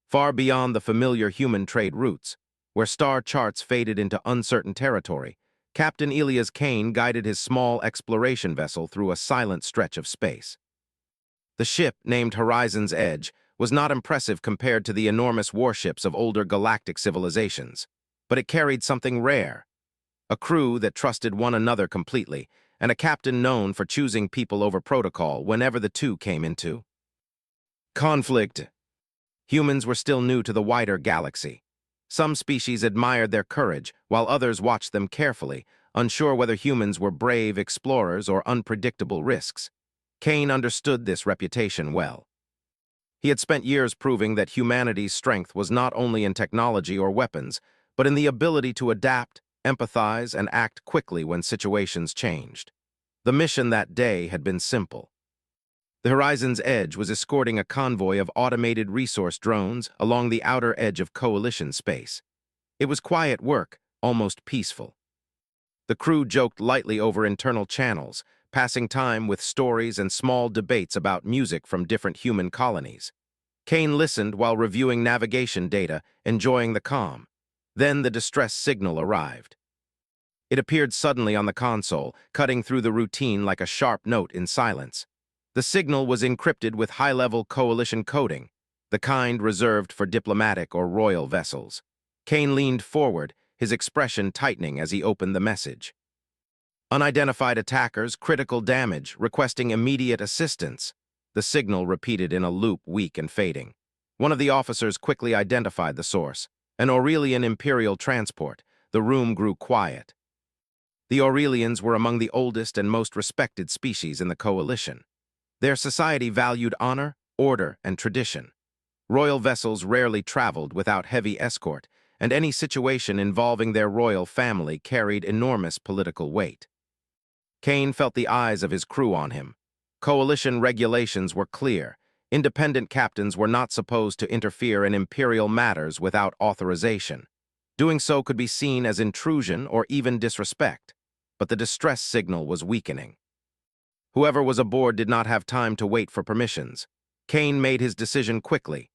far beyond the familiar human trade routes. Where star charts faded into uncertain territory, Captain Elias Kane guided his small exploration vessel through a silent stretch of space. The ship, named Horizon's Edge, was not impressive compared to the enormous warships of older galactic civilizations, but it carried something rare: a crew that trusted one another completely, and a captain known for choosing people over protocol whenever the two came into conflict. Humans were still new to the wider galaxy. Some species admired their courage, while others watched them carefully, unsure whether humans were brave explorers or unpredictable risks. Kane understood this reputation well. He had spent years proving that humanity's strength was not only in technology or weapons, but in the ability to adapt, empathize, and act quickly when situations changed. The mission that day had been simple. The Horizon's Edge was escorting a convoy of automated resource drones along the outer edge of Coalition space. It was quiet work, almost peaceful. The crew joked lightly over internal channels, passing time with stories and small debates about music from different human colonies. Kane listened while reviewing navigation data, enjoying the calm. Then the distress signal arrived. It appeared suddenly on the console, cutting through the routine like a sharp note in silence. The signal was encrypted with high-level Coalition coding, the kind reserved for diplomatic or royal vessels. Kane leaned forward, his expression tightening as he opened the message. Unidentified attackers, critical damage, requesting immediate assistance. The signal repeated in a loop, weak and fading. One of the officers quickly identified the source: an Aurelian Imperial transport. The room grew quiet. The Aurelians were among the oldest and most respected species in the Coalition. Their society valued honor, order, and tradition. Royal vessels rarely traveled without heavy escort, and any situation involving their royal family carried enormous political weight. Kane felt the eyes of his crew on him. Coalition regulations were clear. Independent captains were not supposed to interfere in imperial matters without authorization. Doing so could be seen as intrusion or even disrespect. But the distress signal was weakening. Whoever was aboard did not have time to wait for permissions. Kane made his decision quickly.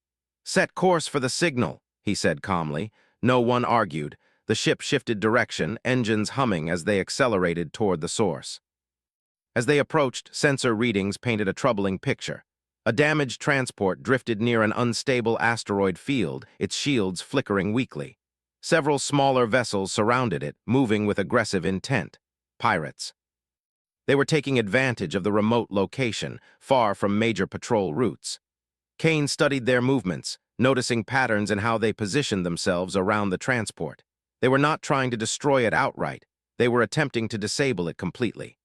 "Set course for the signal," he said calmly. No one argued. The ship shifted direction, engines humming as they accelerated toward the source. As they approached, sensor readings painted a troubling picture. A damaged transport drifted near an unstable asteroid field, its shields flickering weakly. Several smaller vessels surrounded it, moving with aggressive intent. Pirates. They were taking advantage of the remote location, far from major patrol routes. Kane studied their movements, noticing patterns in how they positioned themselves around the transport. They were not trying to destroy it outright. They were attempting to disable it completely.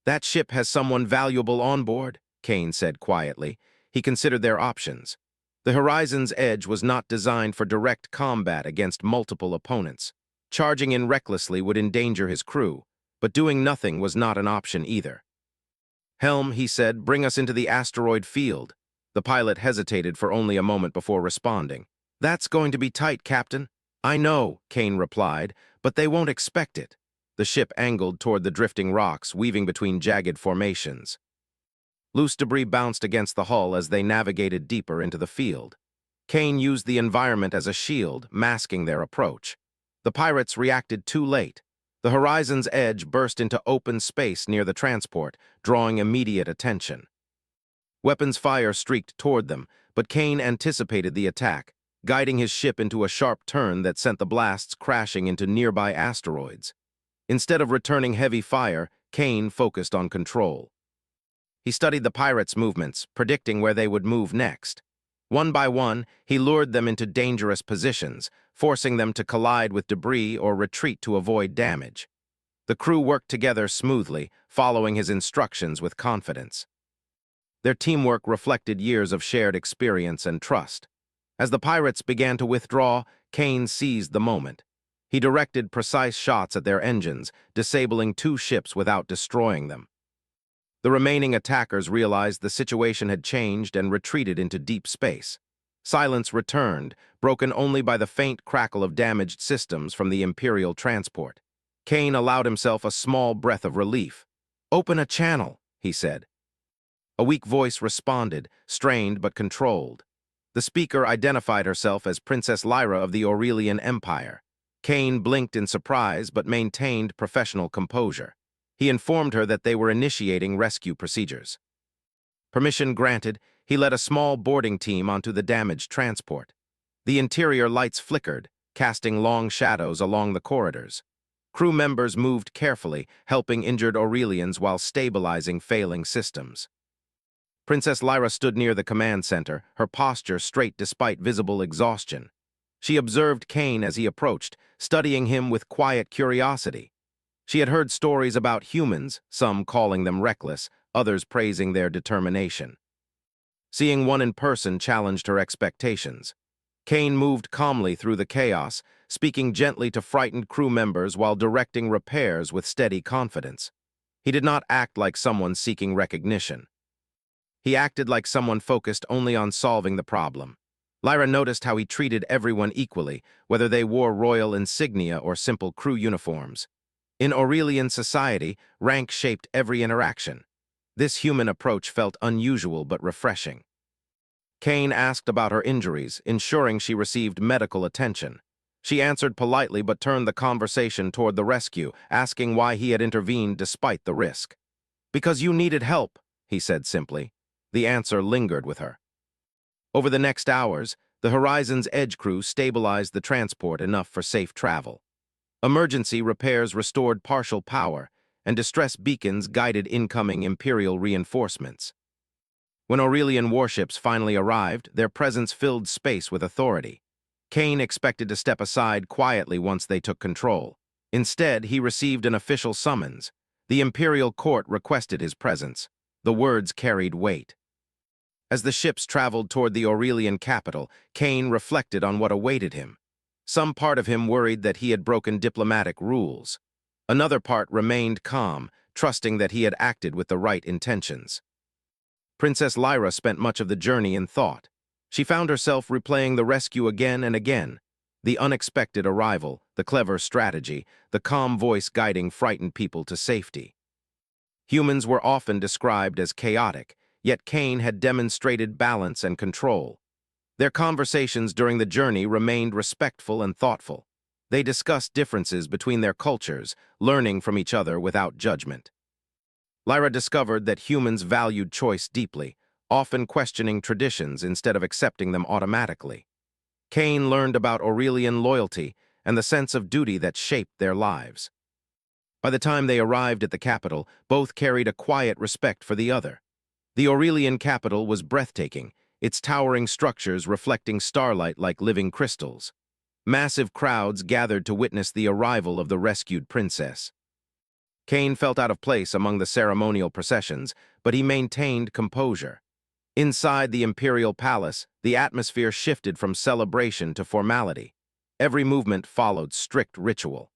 "That ship has someone valuable on board," Kane said quietly. He considered their options. The Horizon's Edge was not designed for direct combat against multiple opponents. Charging in recklessly would endanger his crew, but doing nothing was not an option either. "Helm," he said, "bring us into the asteroid field." The pilot hesitated for only a moment before responding. "That's going to be tight, Captain." "I know," Kane replied, "but they won't expect it." The ship angled toward the drifting rocks, weaving between jagged formations. Loose debris bounced against the hull as they navigated deeper into the field. Kane used the environment as a shield, masking their approach. The pirates reacted too late. The Horizon's Edge burst into open space near the transport, drawing immediate attention. Weapons fire streaked toward them, but Kane anticipated the attack, guiding his ship into a sharp turn that sent the blasts crashing into nearby asteroids. Instead of returning heavy fire, Kane focused on control. He studied the pirates' movements, predicting where they would move next. One by one, he lured them into dangerous positions, forcing them to collide with debris or retreat to avoid damage. The crew worked together smoothly, following his instructions with confidence. Their teamwork reflected years of shared experience and trust. As the pirates began to withdraw, Kane seized the moment. He directed precise shots at their engines, disabling 2 ships without destroying them. The remaining attackers realized the situation had changed and retreated into deep space. Silence returned, broken only by the faint crackle of damaged systems from the Imperial transport. Kane allowed himself a small breath of relief. "Open a channel," he said. A weak voice responded, strained but controlled. The speaker identified herself as Princess Lyra of the Aurelian Empire. Kane blinked in surprise but maintained professional composure. He informed her that they were initiating rescue procedures. Permission granted, he led a small boarding team onto the damaged transport. The interior lights flickered, casting long shadows along the corridors. Crew members moved carefully, helping injured Aurelians while stabilizing failing systems. Princess Lyra stood near the command center, her posture straight despite visible exhaustion. She observed Kane as he approached, studying him with quiet curiosity. She had heard stories about humans, some calling them reckless, others praising their determination. Seeing one in person challenged her expectations. Kane moved calmly through the chaos, speaking gently to frightened crew members while directing repairs with steady confidence. He did not act like someone seeking recognition. He acted like someone focused only on solving the problem. Lyra noticed how he treated everyone equally, whether they wore royal insignia or simple crew uniforms. In Aurelian society, rank shaped every interaction. This human approach felt unusual but refreshing. Kane asked about her injuries, ensuring she received medical attention. She answered politely but turned the conversation toward the rescue, asking why he had intervened despite the risk. "Because you needed help," he said simply. The answer lingered with her. Over the next hours, the Horizon's Edge crew stabilized the transport enough for safe travel. Emergency repairs restored partial power, and distress beacons guided incoming Imperial reinforcements. When Aurelian warships finally arrived, their presence filled space with authority. Kane expected to step aside quietly once they took control. Instead, he received an official summons. The Imperial court requested his presence. The words carried weight. As the ships traveled toward the Aurelian capital, Kane reflected on what awaited him. Some part of him worried that he had broken diplomatic rules. Another part remained calm, trusting that he had acted with the right intentions. Princess Lyra spent much of the journey in thought. She found herself replaying the rescue again and again. The unexpected arrival, the clever strategy, the calm voice guiding frightened people to safety. Humans were often described as chaotic, yet Kane had demonstrated balance and control. Their conversations during the journey remained respectful and thoughtful. They discussed differences between their cultures, learning from each other without judgment. Lyra discovered that humans valued choice deeply, often questioning traditions instead of accepting them automatically. Kane learned about Aurelian loyalty and the sense of duty that shaped their lives. By the time they arrived at the capital, both carried a quiet respect for the other. The Aurelian capital was breathtaking, its towering structures reflecting starlight like living crystals. Massive crowds gathered to witness the arrival of the rescued princess. Kane felt out of place among the ceremonial processions, but he maintained composure. Inside the imperial palace, the atmosphere shifted from celebration to formality. Every movement followed strict ritual.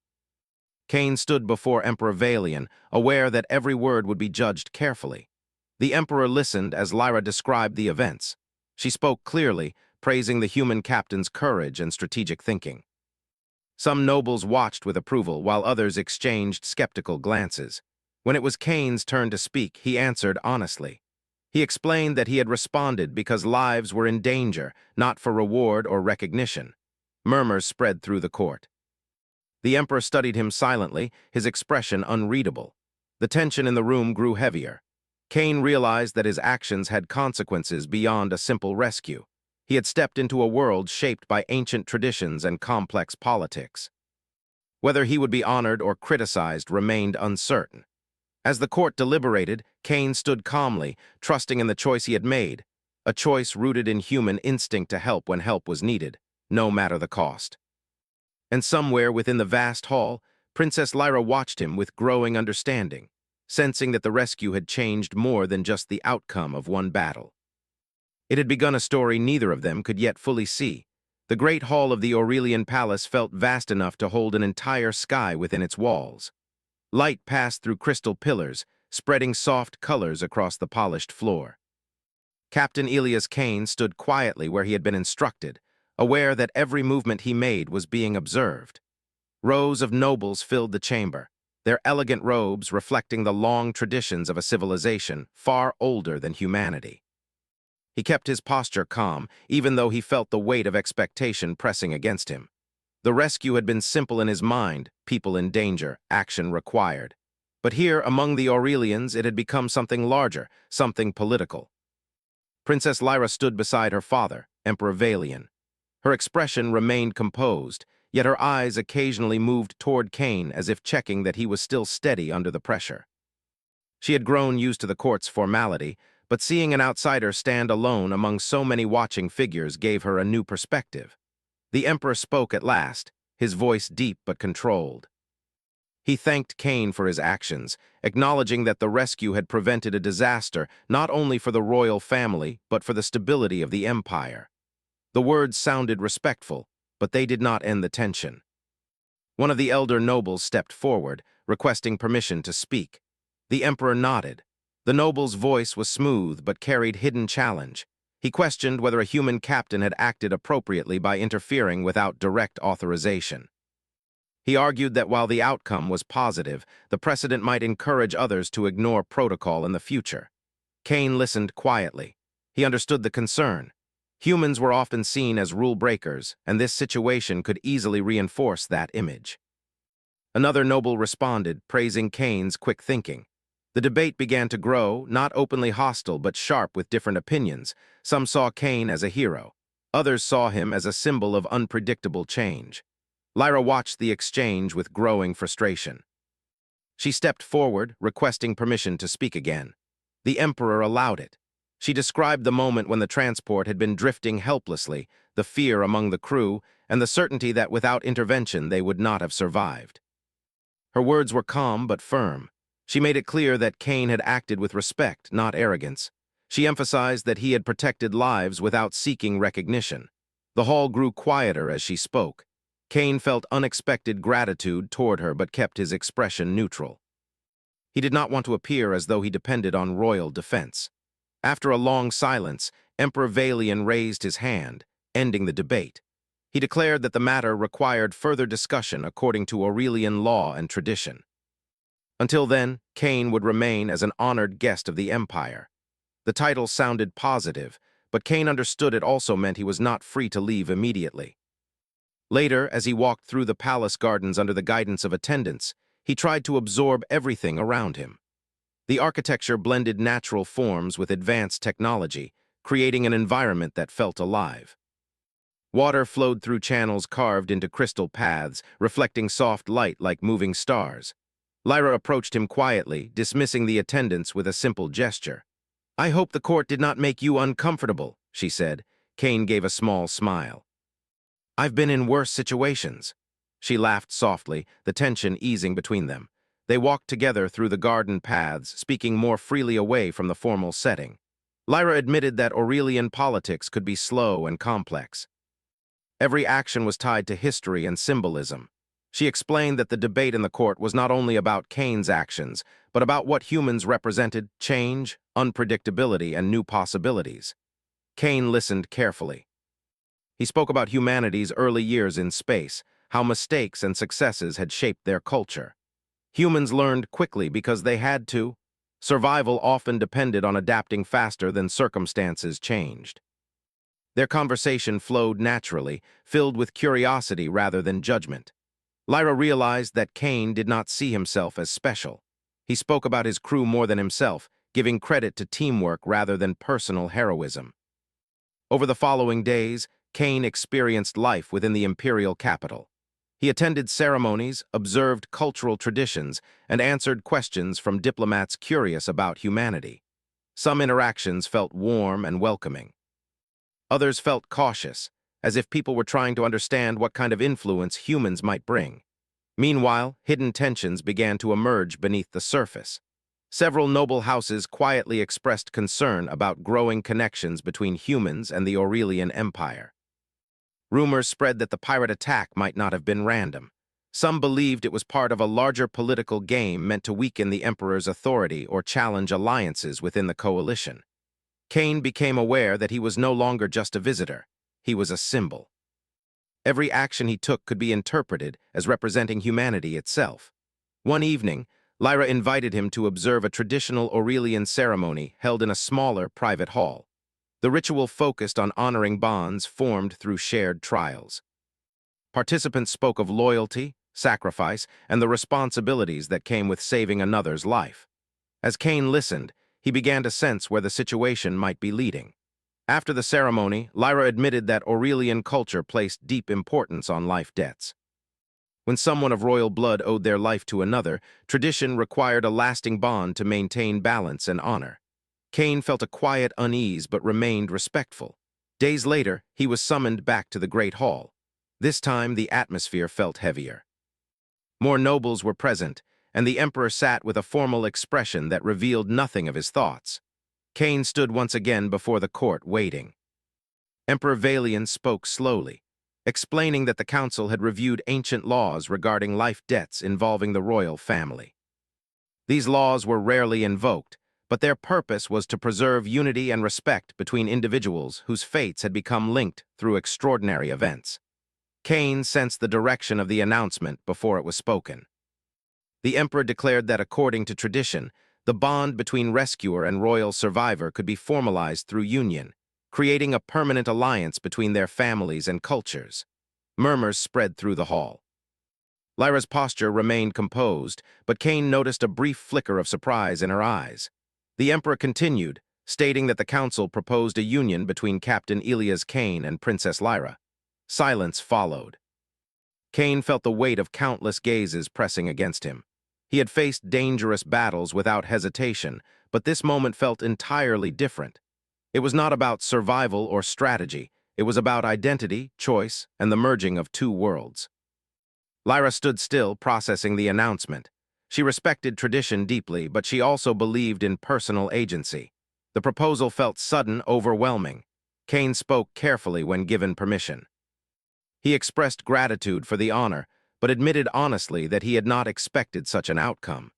Kane stood before Emperor Valian, aware that every word would be judged carefully. The Emperor listened as Lyra described the events. She spoke clearly, praising the human captain's courage and strategic thinking. Some nobles watched with approval, while others exchanged skeptical glances. When it was Kane's turn to speak, he answered honestly. He explained that he had responded because lives were in danger, not for reward or recognition. Murmurs spread through the court. The Emperor studied him silently, his expression unreadable. The tension in the room grew heavier. Kane realized that his actions had consequences beyond a simple rescue. He had stepped into a world shaped by ancient traditions and complex politics. Whether he would be honored or criticized remained uncertain. As the court deliberated, Kane stood calmly, trusting in the choice he had made, a choice rooted in human instinct to help when help was needed, no matter the cost. And somewhere within the vast hall, Princess Lyra watched him with growing understanding, sensing that the rescue had changed more than just the outcome of one battle. It had begun a story neither of them could yet fully see. The great hall of the Aurelian palace felt vast enough to hold an entire sky within its walls. Light passed through crystal pillars, spreading soft colors across the polished floor. Captain Elias Kane stood quietly where he had been instructed, aware that every movement he made was being observed. Rows of nobles filled the chamber, their elegant robes reflecting the long traditions of a civilization far older than humanity. He kept his posture calm, even though he felt the weight of expectation pressing against him. The rescue had been simple in his mind: people in danger, action required. But here, among the Aurelians, it had become something larger, something political. Princess Lyra stood beside her father, Emperor Valian. Her expression remained composed, yet her eyes occasionally moved toward Cain as if checking that he was still steady under the pressure. She had grown used to the court's formality, but seeing an outsider stand alone among so many watching figures gave her a new perspective. The emperor spoke at last, his voice deep but controlled. He thanked Cain for his actions, acknowledging that the rescue had prevented a disaster not only for the royal family but for the stability of the empire. The words sounded respectful, but they did not end the tension. One of the elder nobles stepped forward, requesting permission to speak. The emperor nodded. The noble's voice was smooth but carried hidden challenge. He questioned whether a human captain had acted appropriately by interfering without direct authorization. He argued that while the outcome was positive, the precedent might encourage others to ignore protocol in the future. Cain listened quietly. He understood the concern. Humans were often seen as rule breakers, and this situation could easily reinforce that image. Another noble responded, praising Cain's quick thinking. The debate began to grow, not openly hostile but sharp with different opinions. Some saw Cain as a hero. Others saw him as a symbol of unpredictable change. Lyra watched the exchange with growing frustration. She stepped forward, requesting permission to speak again. The emperor allowed it. She described the moment when the transport had been drifting helplessly, the fear among the crew, and the certainty that without intervention they would not have survived. Her words were calm but firm. She made it clear that Cain had acted with respect, not arrogance. She emphasized that he had protected lives without seeking recognition. The hall grew quieter as she spoke. Cain felt unexpected gratitude toward her but kept his expression neutral. He did not want to appear as though he depended on royal defense. After a long silence, Emperor Valian raised his hand, ending the debate. He declared that the matter required further discussion according to Aurelian law and tradition. Until then, Cain would remain as an honored guest of the empire. The title sounded positive, but Cain understood it also meant he was not free to leave immediately. Later, as he walked through the palace gardens under the guidance of attendants, he tried to absorb everything around him. The architecture blended natural forms with advanced technology, creating an environment that felt alive. Water flowed through channels carved into crystal paths, reflecting soft light like moving stars. Lyra approached him quietly, dismissing the attendants with a simple gesture. "I hope the court did not make you uncomfortable," she said. Cain gave a small smile. "I've been in worse situations." She laughed softly, the tension easing between them. They walked together through the garden paths, speaking more freely away from the formal setting. Lyra admitted that Aurelian politics could be slow and complex. Every action was tied to history and symbolism. She explained that the debate in the court was not only about Cain's actions, but about what humans represented: change, unpredictability, and new possibilities. Cain listened carefully. He spoke about humanity's early years in space, how mistakes and successes had shaped their culture. Humans learned quickly because they had to. Survival often depended on adapting faster than circumstances changed. Their conversation flowed naturally, filled with curiosity rather than judgment. Lyra realized that Cain did not see himself as special. He spoke about his crew more than himself, giving credit to teamwork rather than personal heroism. Over the following days, Cain experienced life within the imperial capital. He attended ceremonies, observed cultural traditions, and answered questions from diplomats curious about humanity. Some interactions felt warm and welcoming. Others felt cautious, as if people were trying to understand what kind of influence humans might bring. Meanwhile, hidden tensions began to emerge beneath the surface. Several noble houses quietly expressed concern about growing connections between humans and the Aurelian Empire. Rumors spread that the pirate attack might not have been random. Some believed it was part of a larger political game meant to weaken the emperor's authority or challenge alliances within the coalition. Cain became aware that he was no longer just a visitor. He was a symbol. Every action he took could be interpreted as representing humanity itself. One evening, Lyra invited him to observe a traditional Aurelian ceremony held in a smaller private hall. The ritual focused on honoring bonds formed through shared trials. Participants spoke of loyalty, sacrifice, and the responsibilities that came with saving another's life. As Kane listened, he began to sense where the situation might be leading. After the ceremony, Lyra admitted that Aurelian culture placed deep importance on life debts. When someone of royal blood owed their life to another, tradition required a lasting bond to maintain balance and honor. Kane felt a quiet unease but remained respectful. Days later, he was summoned back to the Great Hall. This time, the atmosphere felt heavier. More nobles were present, and the emperor sat with a formal expression that revealed nothing of his thoughts. Kane stood once again before the court, waiting. Emperor Valian spoke slowly, explaining that the council had reviewed ancient laws regarding life debts involving the royal family. These laws were rarely invoked, but their purpose was to preserve unity and respect between individuals whose fates had become linked through extraordinary events. Kane sensed the direction of the announcement before it was spoken. The emperor declared that according to tradition, the bond between rescuer and royal survivor could be formalized through union, creating a permanent alliance between their families and cultures. Murmurs spread through the hall. Lyra's posture remained composed, but Kane noticed a brief flicker of surprise in her eyes. The emperor continued, stating that the council proposed a union between Captain Elias Kane and Princess Lyra. Silence followed. Kane felt the weight of countless gazes pressing against him. He had faced dangerous battles without hesitation, but this moment felt entirely different. It was not about survival or strategy. It was about identity, choice, and the merging of two worlds. Lyra stood still, processing the announcement. She respected tradition deeply, but she also believed in personal agency. The proposal felt sudden, overwhelming. Kane spoke carefully when given permission. He expressed gratitude for the honor, but admitted honestly that he had not expected such an outcome.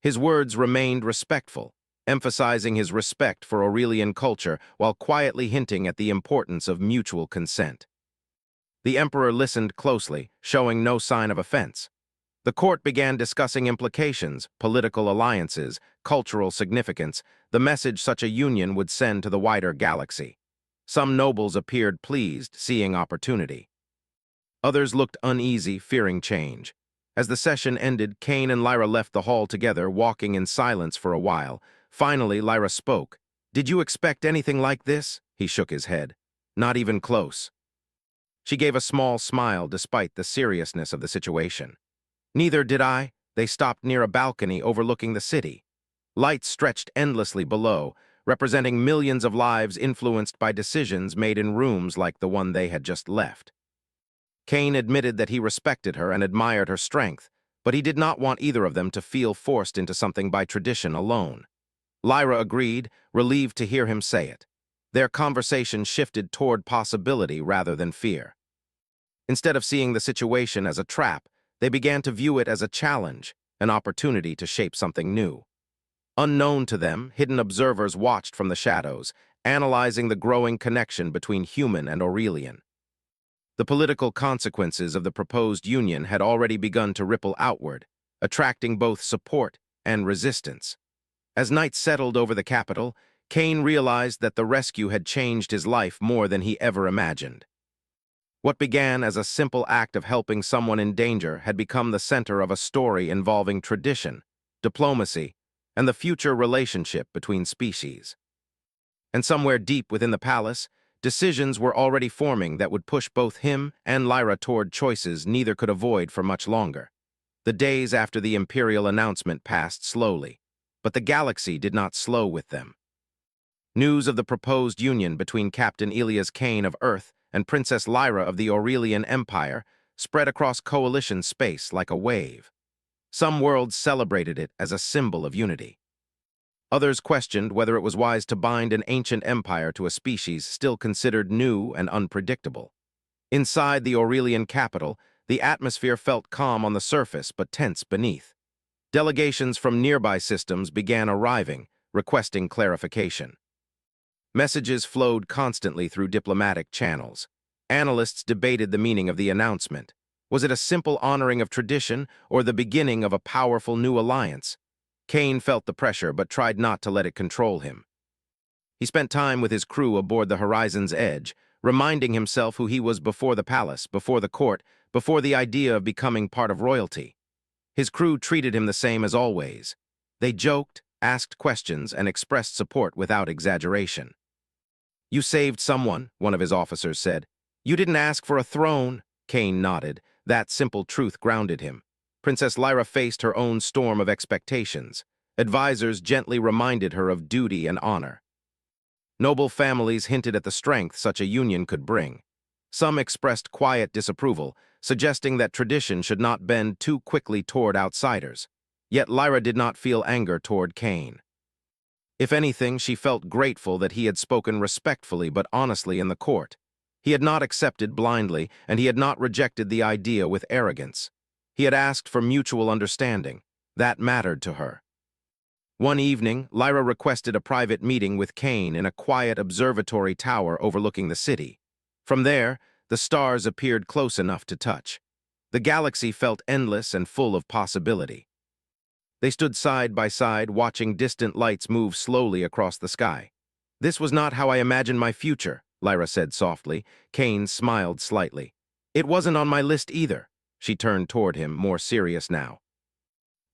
His words remained respectful, emphasizing his respect for Aurelian culture while quietly hinting at the importance of mutual consent. The emperor listened closely, showing no sign of offense. The court began discussing implications, political alliances, cultural significance, the message such a union would send to the wider galaxy. Some nobles appeared pleased, seeing opportunity. Others looked uneasy, fearing change. As the session ended, Kane and Lyra left the hall together, walking in silence for a while. Finally, Lyra spoke. "Did you expect anything like this?" He shook his head. "Not even close." She gave a small smile despite the seriousness of the situation. "Neither did I." They stopped near a balcony overlooking the city. Lights stretched endlessly below, representing millions of lives influenced by decisions made in rooms like the one they had just left. Kane admitted that he respected her and admired her strength, but he did not want either of them to feel forced into something by tradition alone. Lyra agreed, relieved to hear him say it. Their conversation shifted toward possibility rather than fear. Instead of seeing the situation as a trap, they began to view it as a challenge, an opportunity to shape something new. Unknown to them, hidden observers watched from the shadows, analyzing the growing connection between human and Aurelian. The political consequences of the proposed union had already begun to ripple outward, attracting both support and resistance. As night settled over the capital, Kane realized that the rescue had changed his life more than he ever imagined. What began as a simple act of helping someone in danger had become the center of a story involving tradition, diplomacy, and the future relationship between species. And somewhere deep within the palace, decisions were already forming that would push both him and Lyra toward choices neither could avoid for much longer. The days after the imperial announcement passed slowly, but the galaxy did not slow with them. News of the proposed union between Captain Elias Kane of Earth and Princess Lyra of the Aurelian Empire spread across coalition space like a wave. Some worlds celebrated it as a symbol of unity. Others questioned whether it was wise to bind an ancient empire to a species still considered new and unpredictable. Inside the Aurelian capital, the atmosphere felt calm on the surface but tense beneath. Delegations from nearby systems began arriving, requesting clarification. Messages flowed constantly through diplomatic channels. Analysts debated the meaning of the announcement. Was it a simple honoring of tradition or the beginning of a powerful new alliance? Kane felt the pressure but tried not to let it control him. He spent time with his crew aboard the Horizon's Edge, reminding himself who he was before the palace, before the court, before the idea of becoming part of royalty. His crew treated him the same as always. They joked, asked questions, and expressed support without exaggeration. "You saved someone," one of his officers said. "You didn't ask for a throne." Kane nodded. That simple truth grounded him. Princess Lyra faced her own storm of expectations. Advisors gently reminded her of duty and honor. Noble families hinted at the strength such a union could bring. Some expressed quiet disapproval, suggesting that tradition should not bend too quickly toward outsiders. Yet Lyra did not feel anger toward Kane. If anything, she felt grateful that he had spoken respectfully but honestly in the court. He had not accepted blindly, and he had not rejected the idea with arrogance. He had asked for mutual understanding. That mattered to her. One evening, Lyra requested a private meeting with Kane in a quiet observatory tower overlooking the city. From there, the stars appeared close enough to touch. The galaxy felt endless and full of possibility. They stood side by side, watching distant lights move slowly across the sky. "This was not how I imagined my future," Lyra said softly. Kane smiled slightly. "It wasn't on my list either." She turned toward him, more serious now.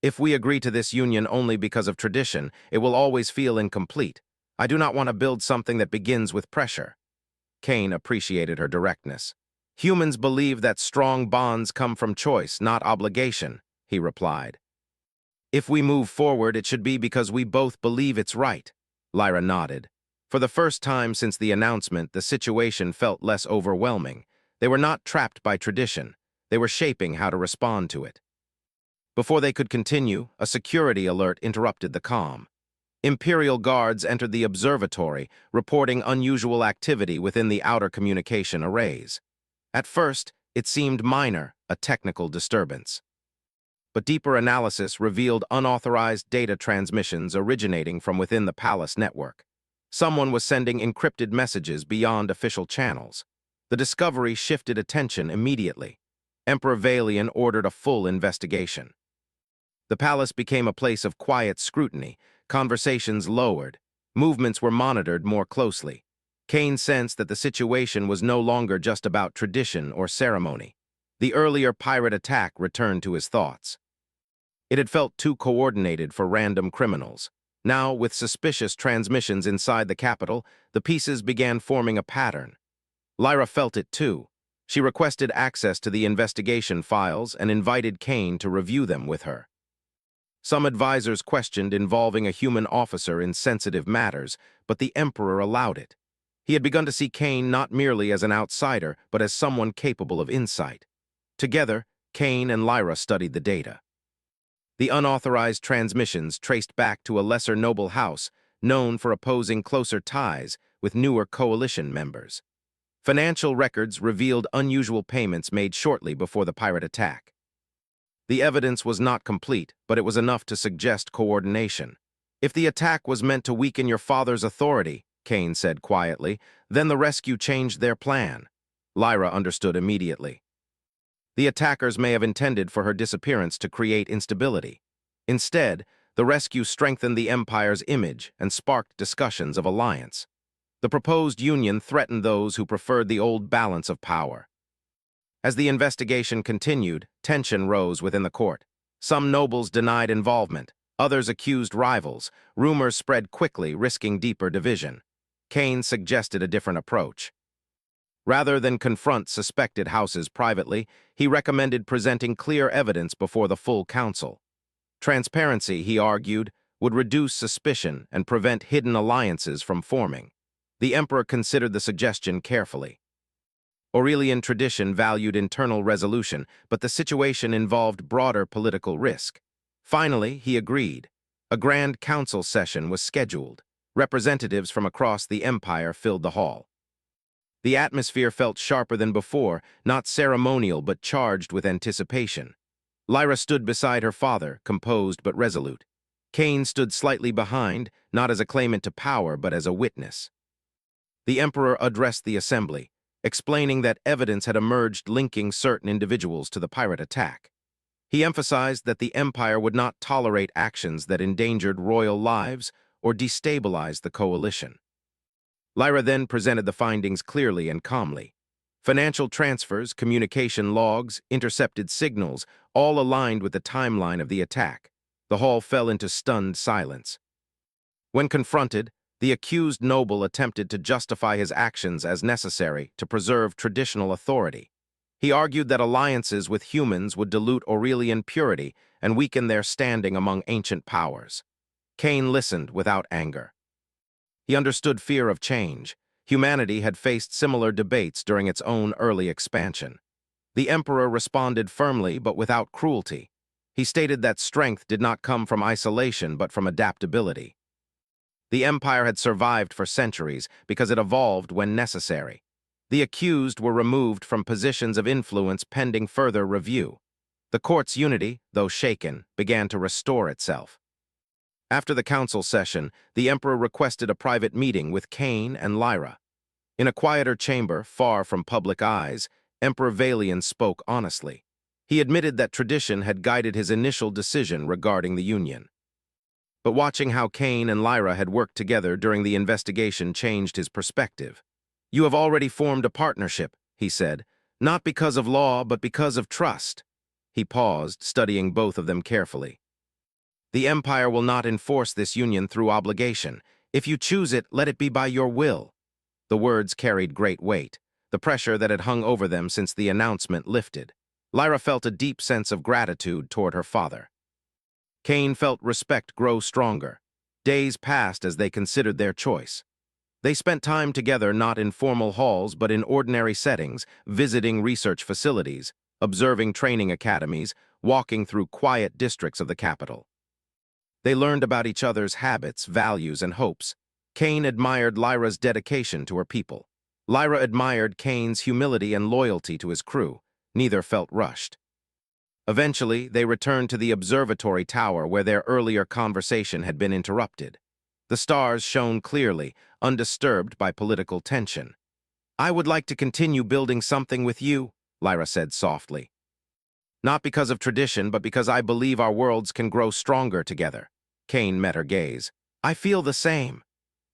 "If we agree to this union only because of tradition, it will always feel incomplete. I do not want to build something that begins with pressure." Kane appreciated her directness. "Humans believe that strong bonds come from choice, not obligation," he replied. "If we move forward, it should be because we both believe it's right." Lyra nodded. For the first time since the announcement, the situation felt less overwhelming. They were not trapped by tradition. They were shaping how to respond to it. Before they could continue, a security alert interrupted the calm. Imperial guards entered the observatory, reporting unusual activity within the outer communication arrays. At first, it seemed minor, a technical disturbance. But deeper analysis revealed unauthorized data transmissions originating from within the palace network. Someone was sending encrypted messages beyond official channels. The discovery shifted attention immediately. Emperor Valian ordered a full investigation. The palace became a place of quiet scrutiny, conversations lowered, movements were monitored more closely. Kane sensed that the situation was no longer just about tradition or ceremony. The earlier pirate attack returned to his thoughts. It had felt too coordinated for random criminals. Now, with suspicious transmissions inside the capital, the pieces began forming a pattern. Lyra felt it too. She requested access to the investigation files and invited Kane to review them with her. Some advisors questioned involving a human officer in sensitive matters, but the Emperor allowed it. He had begun to see Kane not merely as an outsider, but as someone capable of insight. Together, Kane and Lyra studied the data. The unauthorized transmissions traced back to a lesser noble house, known for opposing closer ties with newer coalition members. Financial records revealed unusual payments made shortly before the pirate attack. The evidence was not complete, but it was enough to suggest coordination. "If the attack was meant to weaken your father's authority," Kane said quietly, "then the rescue changed their plan." Lyra understood immediately. The attackers may have intended for her disappearance to create instability. Instead, the rescue strengthened the Empire's image and sparked discussions of alliance. The proposed union threatened those who preferred the old balance of power. As the investigation continued, tension rose within the court. Some nobles denied involvement, others accused rivals. Rumors spread quickly, risking deeper division. Kane suggested a different approach. Rather than confront suspected houses privately, he recommended presenting clear evidence before the full council. Transparency, he argued, would reduce suspicion and prevent hidden alliances from forming. The Emperor considered the suggestion carefully. Aurelian tradition valued internal resolution, but the situation involved broader political risk. Finally, he agreed. A grand council session was scheduled. Representatives from across the empire filled the hall. The atmosphere felt sharper than before, not ceremonial but charged with anticipation. Lyra stood beside her father, composed but resolute. Kane stood slightly behind, not as a claimant to power but as a witness. The Emperor addressed the assembly, explaining that evidence had emerged linking certain individuals to the pirate attack. He emphasized that the Empire would not tolerate actions that endangered royal lives or destabilized the coalition. Lyra then presented the findings clearly and calmly. Financial transfers, communication logs, intercepted signals, all aligned with the timeline of the attack. The hall fell into stunned silence. When confronted, the accused noble attempted to justify his actions as necessary to preserve traditional authority. He argued that alliances with humans would dilute Aurelian purity and weaken their standing among ancient powers. Kane listened without anger. He understood fear of change. Humanity had faced similar debates during its own early expansion. The Emperor responded firmly but without cruelty. He stated that strength did not come from isolation but from adaptability. The Empire had survived for centuries because it evolved when necessary. The accused were removed from positions of influence pending further review. The court's unity, though shaken, began to restore itself. After the council session, the Emperor requested a private meeting with Kane and Lyra. In a quieter chamber, far from public eyes, Emperor Valian spoke honestly. He admitted that tradition had guided his initial decision regarding the union. But watching how Kane and Lyra had worked together during the investigation changed his perspective. "You have already formed a partnership," he said, "not because of law, but because of trust." He paused, studying both of them carefully. "The Empire will not enforce this union through obligation. If you choose it, let it be by your will." The words carried great weight. The pressure that had hung over them since the announcement lifted. Lyra felt a deep sense of gratitude toward her father. Kane felt respect grow stronger. Days passed as they considered their choice. They spent time together not in formal halls but in ordinary settings, visiting research facilities, observing training academies, walking through quiet districts of the capital. They learned about each other's habits, values, and hopes. Kane admired Lyra's dedication to her people. Lyra admired Kane's humility and loyalty to his crew. Neither felt rushed. Eventually, they returned to the observatory tower where their earlier conversation had been interrupted. The stars shone clearly, undisturbed by political tension. "I would like to continue building something with you," Lyra said softly. "Not because of tradition, but because I believe our worlds can grow stronger together." Kane met her gaze. "I feel the same."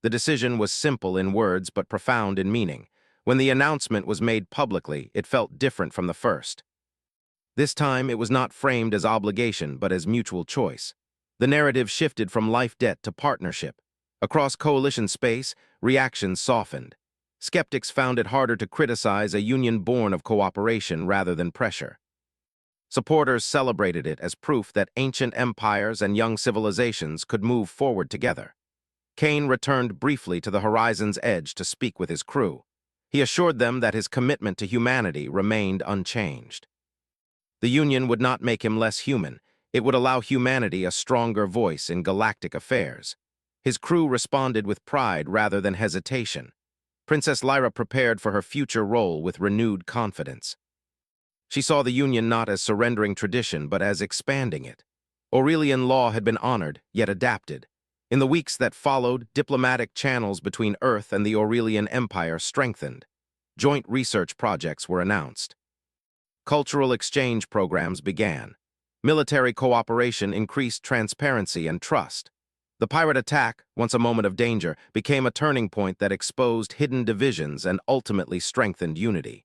The decision was simple in words but profound in meaning. When the announcement was made publicly, it felt different from the first. This time, it was not framed as obligation but as mutual choice. The narrative shifted from life debt to partnership. Across coalition space, reactions softened. Skeptics found it harder to criticize a union born of cooperation rather than pressure. Supporters celebrated it as proof that ancient empires and young civilizations could move forward together. Kane returned briefly to the horizon's edge to speak with his crew. He assured them that his commitment to humanity remained unchanged. The union would not make him less human. It would allow humanity a stronger voice in galactic affairs. His crew responded with pride rather than hesitation. Princess Lyra prepared for her future role with renewed confidence. She saw the union not as surrendering tradition but as expanding it. Aurelian law had been honored, yet adapted. In the weeks that followed, diplomatic channels between Earth and the Aurelian Empire strengthened. Joint research projects were announced. Cultural exchange programs began. Military cooperation increased transparency and trust. The pirate attack, once a moment of danger, became a turning point that exposed hidden divisions and ultimately strengthened unity.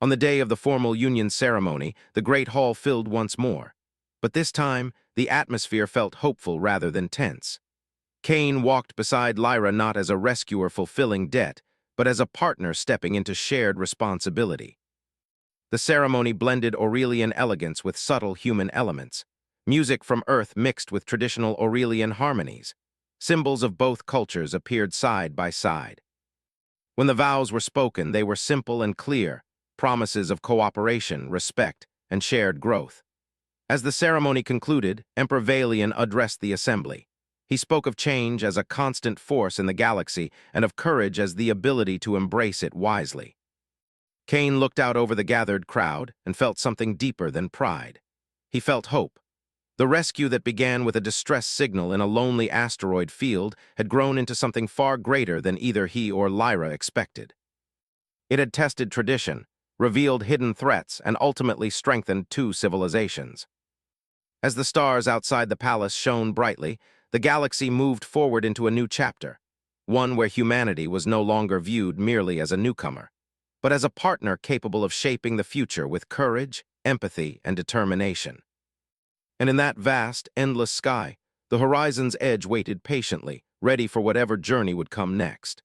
On the day of the formal union ceremony, the Great Hall filled once more. But this time, the atmosphere felt hopeful rather than tense. Kane walked beside Lyra not as a rescuer fulfilling debt, but as a partner stepping into shared responsibility. The ceremony blended Aurelian elegance with subtle human elements. Music from Earth mixed with traditional Aurelian harmonies. Symbols of both cultures appeared side by side. When the vows were spoken, they were simple and clear, promises of cooperation, respect, and shared growth. As the ceremony concluded, Emperor Valian addressed the assembly. He spoke of change as a constant force in the galaxy and of courage as the ability to embrace it wisely. Kane looked out over the gathered crowd and felt something deeper than pride. He felt hope. The rescue that began with a distress signal in a lonely asteroid field had grown into something far greater than either he or Lyra expected. It had tested tradition, revealed hidden threats, and ultimately strengthened two civilizations. As the stars outside the palace shone brightly, the galaxy moved forward into a new chapter. one where humanity was no longer viewed merely as a newcomer, but as a partner capable of shaping the future with courage, empathy, and determination. And in that vast, endless sky, the horizon's edge waited patiently, ready for whatever journey would come next.